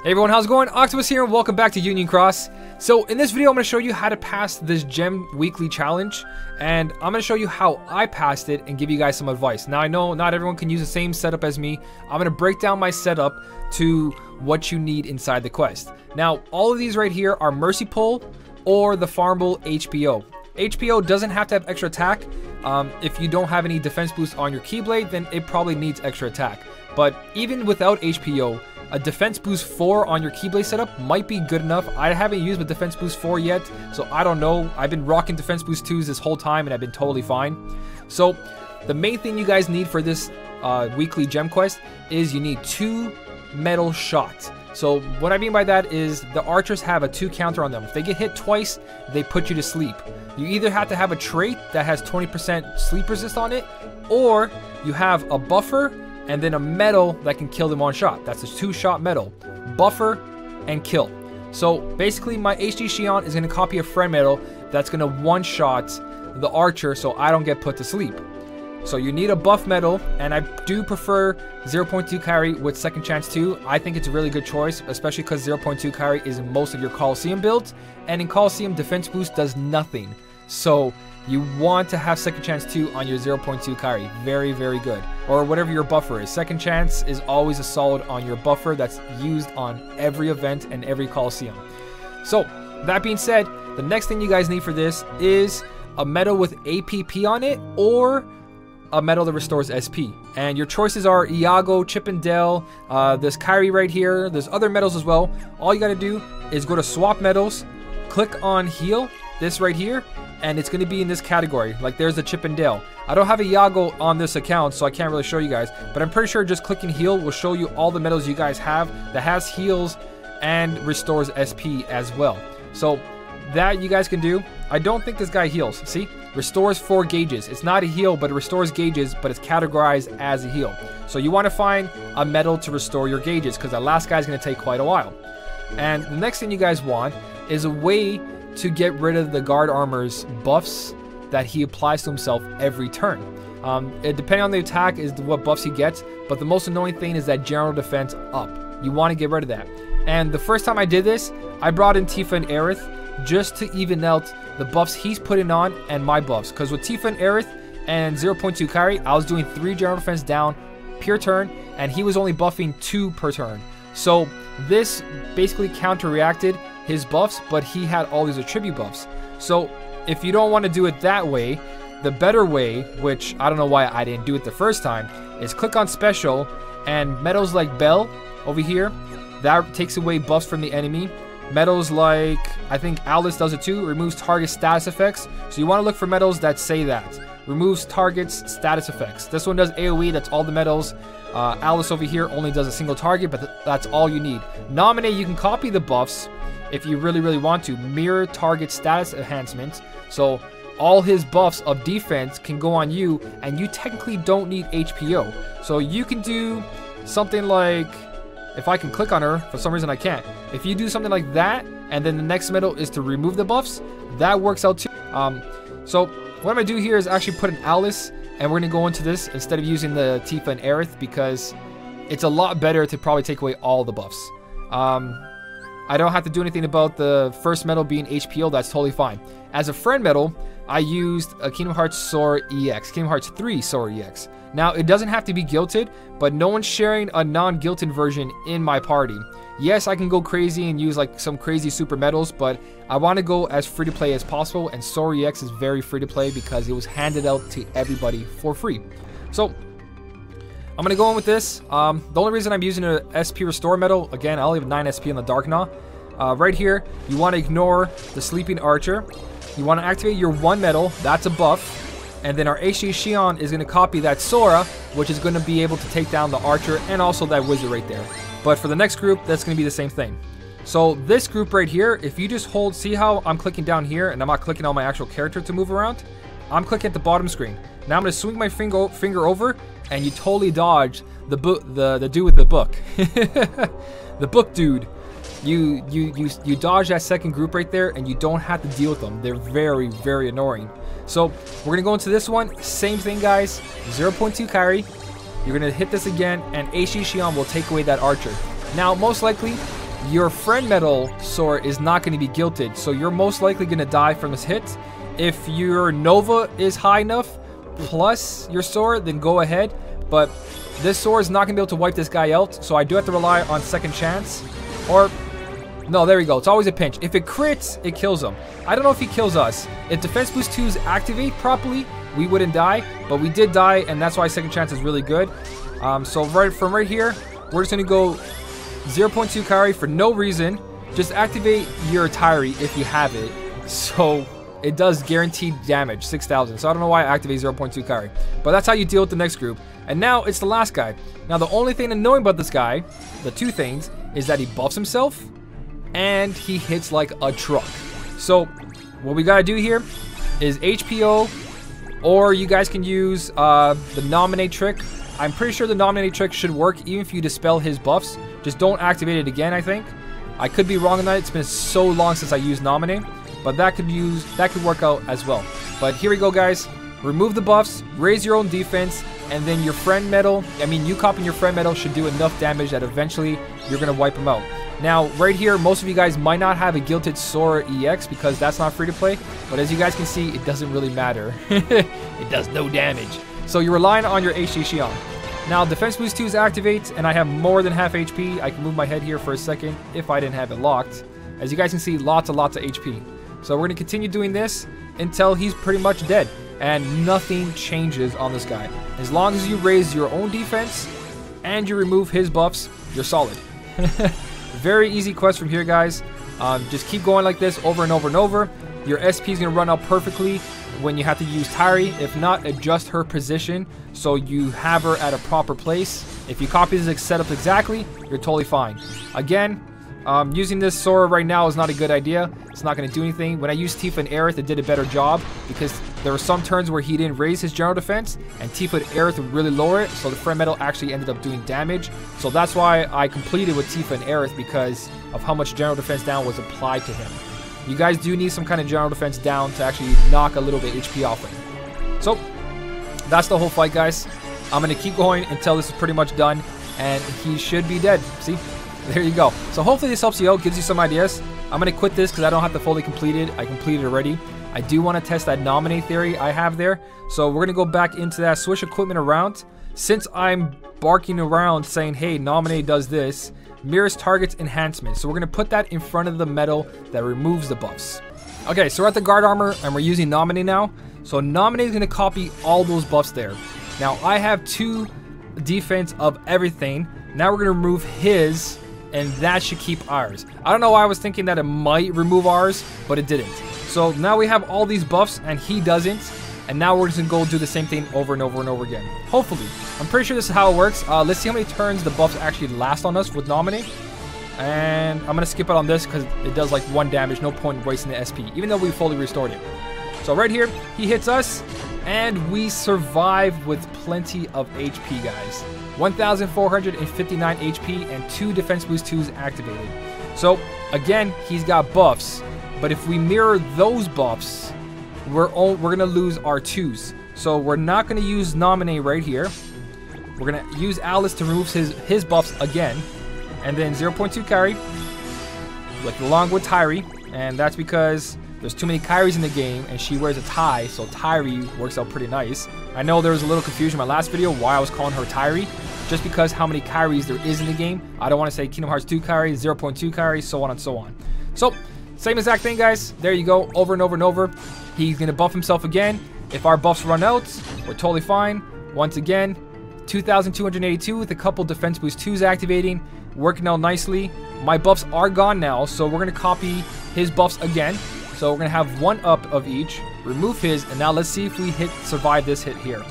Hey everyone, how's it going? Octopus here and welcome back to Union Cross. So in this video I'm going to show you how to pass this gem weekly challenge, and I'm going to show you how I passed it and give you guys some advice. Now I know not everyone can use the same setup as me. I'm going to break down my setup to what you need inside the quest. Now all of these right here are Mercy Pull or the farmable HPO. HPO doesn't have to have extra attack. If you don't have any defense boost on your Keyblade, then it probably needs extra attack. But even without HPO, a defense boost 4 on your Keyblade setup might be good enough. I haven't used a defense boost 4 yet, so I don't know. I've been rocking defense boost 2s this whole time and I've been totally fine. So the main thing you guys need for this weekly gem quest is you need 2 metal shots. So what I mean by that is the archers have a 2 counter on them. If they get hit twice, they put you to sleep. You either have to have a trait that has 20% sleep resist on it, or you have a buffer and then a metal that can kill them one shot. That's a 2-shot metal. Buffer and kill. So basically my HD Shion is going to copy a friend metal that's going to one-shot the archer so I don't get put to sleep. So you need a buff metal, and I do prefer 0.2 carry with second chance 2. I think it's a really good choice, especially because 0.2 carry is in most of your Coliseum builds, and in Coliseum defense boost does nothing. So you want to have second chance 2 on your 0.2 carry. Very, very good. Or whatever your buffer is. Second chance is always a solid on your buffer that's used on every event and every Coliseum. So that being said, the next thing you guys need for this is a metal with APP on it or a metal that restores SP. And your choices are Iago, Chip and Dale, there's Kyrie right here, there's other metals as well. All you gotta do is go to swap metals, click on heal, this right here, and it's going to be in this category. Like there's the Chip and Dale. I don't have a Iago on this account, so I can't really show you guys, but I'm pretty sure just clicking heal will show you all the metals you guys have that has heals and restores SP as well. So that you guys can do. I don't think this guy heals. See? Restores 4 gauges. It's not a heal, but it restores gauges, but it's categorized as a heal. So you want to find a metal to restore your gauges, because that last guy is going to take quite a while. And the next thing you guys want is a way to get rid of the guard armor's buffs that he applies to himself every turn. Depending on the attack is what buffs he gets, but the most annoying thing is that general defense up. You want to get rid of that. And the first time I did this, I brought in Tifa and Aerith just to even out the buffs he's putting on and my buffs. Because with Tifa and Aerith and 0.2 carry, I was doing 3 general defense down per turn, and he was only buffing 2 per turn. So this basically counter-reacted his buffs, but he had all these attribute buffs. So if you don't want to do it that way, the better way, which I don't know why I didn't do it the first time, is click on special, and metals like Bell over here, that takes away buffs from the enemy. Metals like, I think Alice does it too, removes target status effects. So you want to look for metals that say that. Removes targets status effects. This one does AoE, that's all the metals. Alice over here only does a single target, but that's all you need. Nominate, you can copy the buffs if you really, really want to. Mirror target status enhancement. So all his buffs of defense can go on you, and you technically don't need HPO. So you can do something like, if I can click on her, for some reason I can't. If you do something like that, and then the next metal is to remove the buffs, that works out too. So what I'm going to do here is actually put an Alice, and we're going to go into this instead of using the Tifa and Aerith, because it's a lot better to probably take away all the buffs. I don't have to do anything about the first metal being HPO, that's totally fine. As a friend metal, I used a Kingdom Hearts Sora EX, Kingdom Hearts 3 Sora EX. Now, it doesn't have to be guilted, but no one's sharing a non-guilted version in my party. Yes, I can go crazy and use like some crazy super metals, but I want to go as free to play as possible, and Sora EX is very free to play because it was handed out to everybody for free. So I'm going to go in with this. The only reason I'm using a SP Restore metal, again, I only have 9 SP in the Darkgnaw. Right here, you want to ignore the Sleeping Archer. You want to activate your 1 metal, that's a buff. And then our HD Shion is going to copy that Sora, which is going to be able to take down the Archer and also that Wizard right there. But for the next group, that's going to be the same thing. So this group right here, if you just hold, see how I'm clicking down here and I'm not clicking on my actual character to move around? I'm clicking at the bottom screen. Now I'm going to swing my finger over, and you totally dodge the dude with the book. The book dude. You dodge that second group right there, and you don't have to deal with them. They're very, very annoying. So we're going to go into this one. Same thing, guys. 0.2 carry. You're going to hit this again, and HD Shion will take away that archer. Now, most likely, your friend metal Sora is not going to be guilted, so you're most likely going to die from this hit. If your Nova is high enough plus your Sora, then go ahead, but this Sora is not going to be able to wipe this guy out, so I do have to rely on second chance. Or, no, there we go. It's always a pinch. If it crits, it kills him. I don't know if he kills us. If defense boost 2s activate properly, we wouldn't die, but we did die, and that's why second chance is really good. So from right here, we're just going to go 0.2 Kari for no reason. Just activate your Tyree if you have it. So it does guaranteed damage, 6,000. So I don't know why I activate 0.2 Kari. But that's how you deal with the next group. And now it's the last guy. Now the only thing annoying about this guy, the two things, is that he buffs himself and he hits like a truck. So what we gotta do here is HPO, or you guys can use the Nominate trick. I'm pretty sure the Nominate trick should work even if you dispel his buffs. Just don't activate it again, I think. I could be wrong on that. It's been so long since I used Nominate, but that could work out as well. But here we go, guys. Remove the buffs, raise your own defense, and then your friend metal, you copying your friend metal should do enough damage that eventually you're gonna wipe him out. Now, right here, most of you guys might not have a Guilted Sora EX because that's not free to play, but as you guys can see, it doesn't really matter. It does no damage. So you're relying on your HD Shion. Now, Defense Boost 2s activates, and I have more than half HP. I can move my head here for a second if I didn't have it locked. As you guys can see, lots of HP. So we're going to continue doing this until he's pretty much dead, and nothing changes on this guy. As long as you raise your own defense and you remove his buffs, you're solid. Very easy quest from here, guys. Just keep going like this over and over and over. Your SP is going to run out perfectly when you have to use Tyree. If not, adjust her position so you have her at a proper place. If you copy this setup exactly, you're totally fine. Again, using this Sora right now is not a good idea. It's not going to do anything. When I used Tifa and Aerith, it did a better job because there were some turns where he didn't raise his general defense and Tifa and Aerith would really lower it, so the friend metal actually ended up doing damage. So that's why I completed with Tifa and Aerith, because of how much general defense down was applied to him. You guys do need some kind of general defense down to actually knock a little bit HP off him. So that's the whole fight, guys. I'm going to keep going until this is pretty much done and he should be dead. See? There you go. So hopefully this helps you out, gives you some ideas. I'm going to quit this because I don't have to fully complete it. I completed it already. I do want to test that Nominate theory I have there. So we're going to go back into that, switch equipment around. Since I'm barking around saying, hey, Nominate does this, mirrors targets enhancement. So we're going to put that in front of the metal that removes the buffs. Okay, so we're at the guard armor and we're using Nominate now. So Nominate is going to copy all those buffs there. Now I have 2 defense of everything. Now we're going to remove his, and that should keep ours. I don't know why I was thinking that it might remove ours, but it didn't. So now we have all these buffs and he doesn't. And now we're just going to go do the same thing over and over and over again. Hopefully. I'm pretty sure this is how it works. Let's see how many turns the buffs actually last on us with Nominate. And I'm going to skip it on this because it does like 1 damage. No point in wasting the SP, even though we fully restored it. So right here, he hits us. And we survive with plenty of HP, guys. 1,459 HP and 2 Defense Boost 2s activated. So, again, he's got buffs. But if we mirror those buffs, we're going to lose our 2s. So we're not going to use Nominate right here. We're going to use Alice to remove his buffs again. And then 0.2 Kairi, along with Tyree. And that's because there's too many Kairis in the game, and she wears a tie, so Tyree works out pretty nice. I know there was a little confusion in my last video why I was calling her Tyree, just because how many Kairis there is in the game. I don't want to say Kingdom Hearts 2 Kairi, 0.2 Kairi, so on and so on. So, same exact thing, guys. There you go, over and over and over. He's going to buff himself again. If our buffs run out, we're totally fine. Once again, 2,282 with a couple Defense Boost 2s activating, working out nicely. My buffs are gone now, so we're going to copy his buffs again. So we're going to have 1 up of each, remove his, and now let's see if we survive this hit here.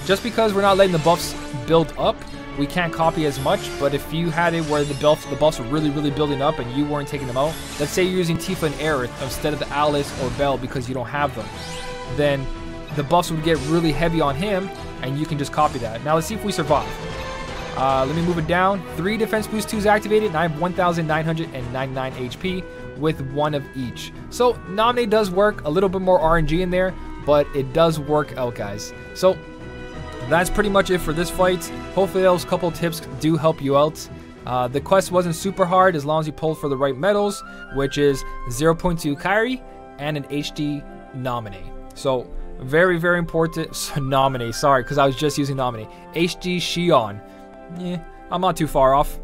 Just because we're not letting the buffs build up, we can't copy as much, but if you had it where the buffs were really building up and you weren't taking them out, let's say you're using Tifa and Aerith instead of the Alice or Belle because you don't have them, then the buffs would get really heavy on him and you can just copy that. Now let's see if we survive. Let me move it down. 3 Defense Boost 2s activated, and I have 1,999 HP with 1 of each. So Nominate does work, a little bit more RNG in there, but it does work out, guys. So that's pretty much it for this fight. Hopefully those couple tips do help you out. The quest wasn't super hard as long as you pulled for the right medals, which is 0.2 Kairi and an HD nominee. So very, very important. Nominee, sorry, because I was just using nominee. HD Shion. Yeah, I'm not too far off.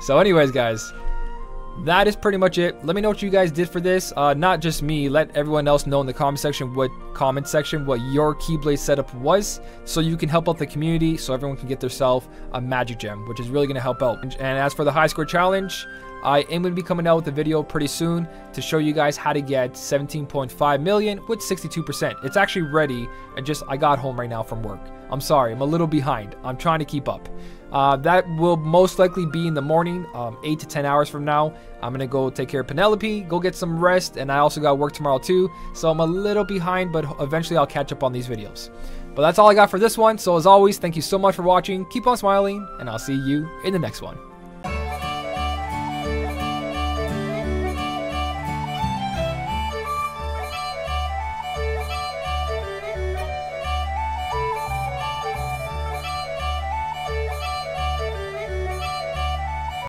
So anyways, guys, that is pretty much it. Let me know what you guys did for this. Not just me. Let everyone else know in the comment section what your Keyblade setup was, so you can help out the community, so everyone can get themselves a magic gem, which is really going to help out. And as for the high score challenge, I am going to be coming out with a video pretty soon to show you guys how to get 17.5 million with 62%. It's actually ready. I got home right now from work. I'm sorry, I'm a little behind. I'm trying to keep up. That will most likely be in the morning, 8 to 10 hours from now. I'm going to go take care of Penelope, go get some rest, and I also got work tomorrow too. So I'm a little behind, but eventually I'll catch up on these videos. But that's all I got for this one. So as always, thank you so much for watching. Keep on smiling, and I'll see you in the next one.